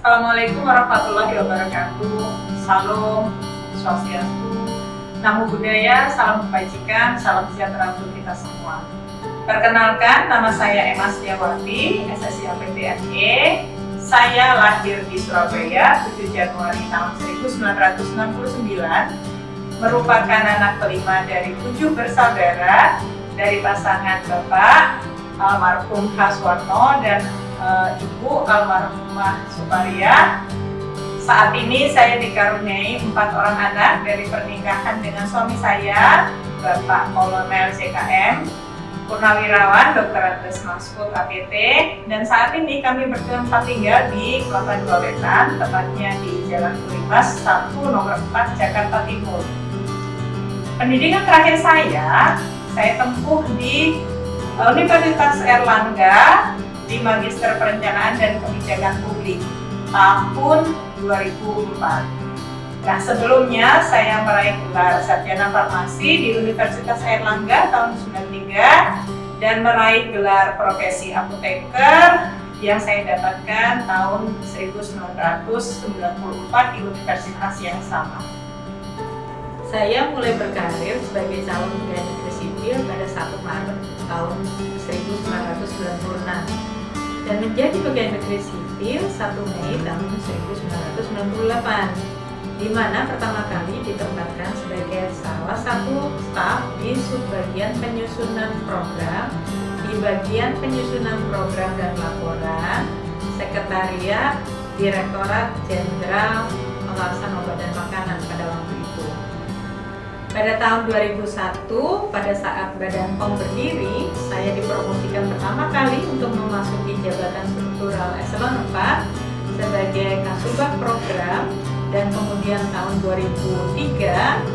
Assalamualaikum warahmatullahi wabarakatuh. Salam Swastiastu, Namo Buddhaya, salam kebajikan, salam sejahtera untuk kita semua. Perkenalkan, nama saya Emma Setiawati, SSI APTNE. Saya lahir di Surabaya 7 Januari tahun 1969, merupakan anak kelima dari 7 bersaudara dari pasangan Bapak almarhum Haswarno dan Ibu almarhumah Suparia. Saat ini saya dikaruniai 4 orang anak dari pernikahan dengan suami saya, Bapak Kolonel CKM, Purnawirawan Dr. Andes Maskud APT, dan saat ini kami bertempat tinggal di Kelapa Dua Wetan, tepatnya di Jalan Tulimas 1 nomor 4 Jakarta Timur. Pendidikan terakhir saya tempuh di Universitas Airlangga di Magister Perencanaan dan Kebijakan Publik tahun 2004. Nah, sebelumnya saya meraih gelar sarjana farmasi di Universitas Airlangga tahun 93 dan meraih gelar profesi apoteker yang saya dapatkan tahun 1994 di universitas yang sama. Saya mulai berkarir sebagai calon pegawai negeri sipil pada 1 Maret tahun 1996 dan menjadi pegawai negeri sipil 1 Mei tahun 1998, di mana pertama kali ditempatkan sebagai salah satu staf di subbagian penyusunan program, di bagian penyusunan program dan laporan, Sekretariat Direktorat Jenderal Pengawasan Obat dan Makanan pada waktu itu. Pada tahun 2001, pada saat Badan POM berdiri, saya dipromosikan pertama kali untuk memasuki jabatan struktural eselon 4 sebagai Kasubag Program, dan kemudian tahun 2003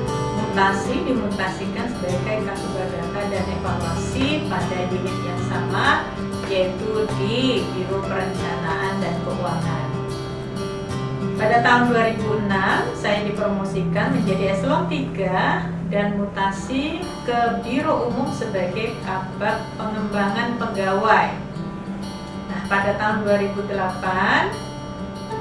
dimutasikan sebagai Kasubag Data dan Evaluasi pada unit yang sama, yaitu di Biro Perencanaan dan Keuangan. Pada tahun 2006, saya dipromosikan menjadi eselon 3 dan mutasi ke Biro Umum sebagai Kabag Pengembangan Pegawai. Nah, pada tahun 2008,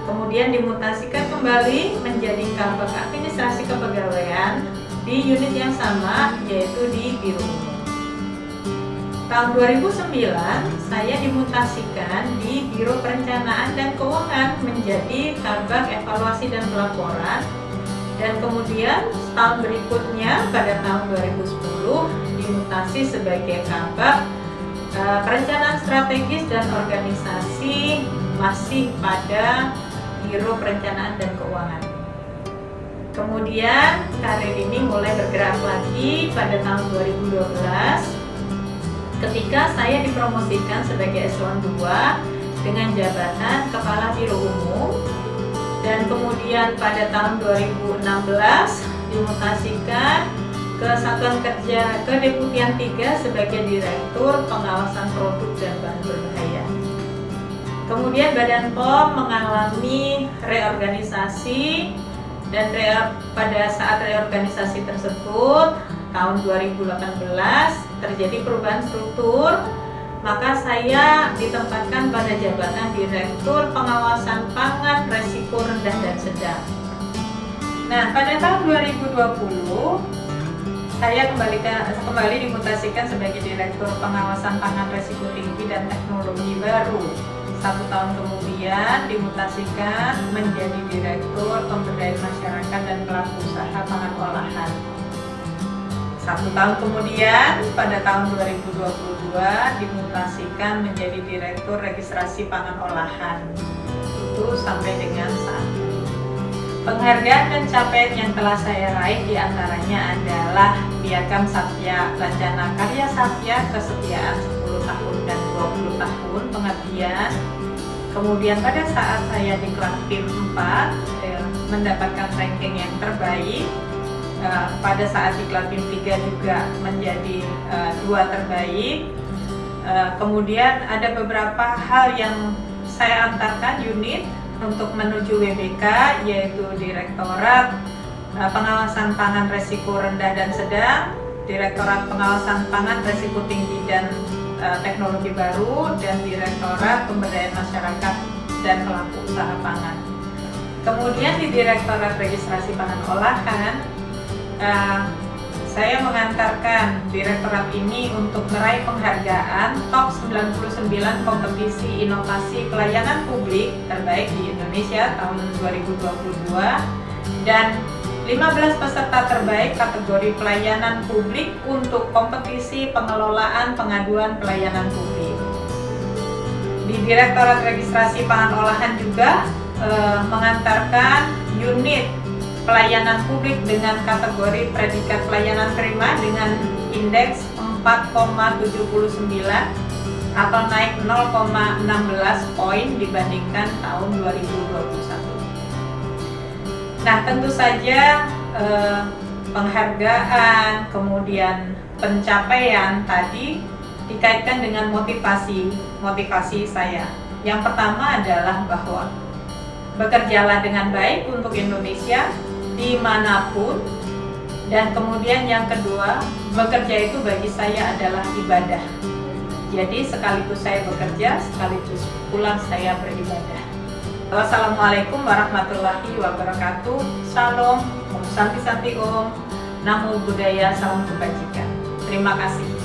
kemudian dimutasikan kembali menjadi Kabag Administrasi Kepegawaian di unit yang sama, yaitu di Biro Umum. Tahun 2009, saya dimutasikan di Biro Perencanaan dan Keuangan menjadi Kabag Evaluasi dan Pelaporan, dan kemudian tahun berikutnya pada tahun 2010 dimutasi sebagai Kabag Perencanaan Strategis dan Organisasi, masih pada Biro Perencanaan dan Keuangan. Kemudian karir ini mulai bergerak lagi pada tahun 2012 ketika saya dipromosikan sebagai eselon 2 dengan jabatan Kepala Biro Umum, dan kemudian pada tahun 2016 dimutasikan ke Satuan Kerja Kedeputian 3 sebagai Direktur Pengawasan Produk dan Bahan Berbahaya. Kemudian Badan POM mengalami reorganisasi, dan pada saat reorganisasi tersebut tahun 2018 terjadi perubahan struktur, maka saya ditempatkan pada jabatan Direktur Pengawasan Pangan Resiko Rendah dan Sedang. Nah, pada tahun 2020 saya kembali dimutasikan sebagai Direktur Pengawasan Pangan Resiko Tinggi dan Teknologi Baru. 1 tahun kemudian dimutasikan menjadi Direktur Pemberdayaan Masyarakat dan Pelaku Usaha Pangan Olahan. 1 tahun kemudian pada tahun 2022 dimutasikan menjadi Direktur Registrasi Pangan Olahan. Itu sampai dengan saat ini. Penghargaan dan capaian yang telah saya raih diantaranya adalah Piagam Satya Lancana Karya Satya Kesetiaan 10 tahun dan 20 tahun pengabdian. Kemudian pada saat saya di Klatim 4 mendapatkan ranking yang terbaik. Pada saat di Klatim 3 juga menjadi 2 terbaik. Kemudian ada beberapa hal yang saya antarkan unit untuk menuju WBK, yaitu Direktorat Pengawasan Pangan Resiko Rendah dan Sedang, Direktorat Pengawasan Pangan Resiko Tinggi dan Teknologi Baru, dan Direktorat Pemberdayaan Masyarakat dan pelaku usaha pangan. Kemudian di Direktorat Registrasi Pangan Olahan, saya mengantarkan direktorat ini untuk meraih penghargaan top 99 kompetisi inovasi pelayanan publik terbaik di Indonesia tahun 2022 dan 15 peserta terbaik kategori pelayanan publik untuk kompetisi pengelolaan pengaduan pelayanan publik. Di Direktorat Registrasi Pangan Olahan juga mengantarkan unit pelayanan publik dengan kategori predikat pelayanan prima dengan indeks 4,79 atau naik 0,16 poin dibandingkan tahun 2021. Nah, tentu saja penghargaan kemudian pencapaian tadi dikaitkan dengan motivasi saya. Yang pertama adalah bahwa bekerjalah dengan baik untuk Indonesia dimanapun, dan kemudian yang kedua, bekerja itu bagi saya adalah ibadah. Jadi sekaligus saya bekerja, sekaligus pulang saya beribadah. Wassalamualaikum warahmatullahi wabarakatuh. Shalom, Om Santi Santi Om, Namo Buddhaya, salam kebajikan. Terima kasih.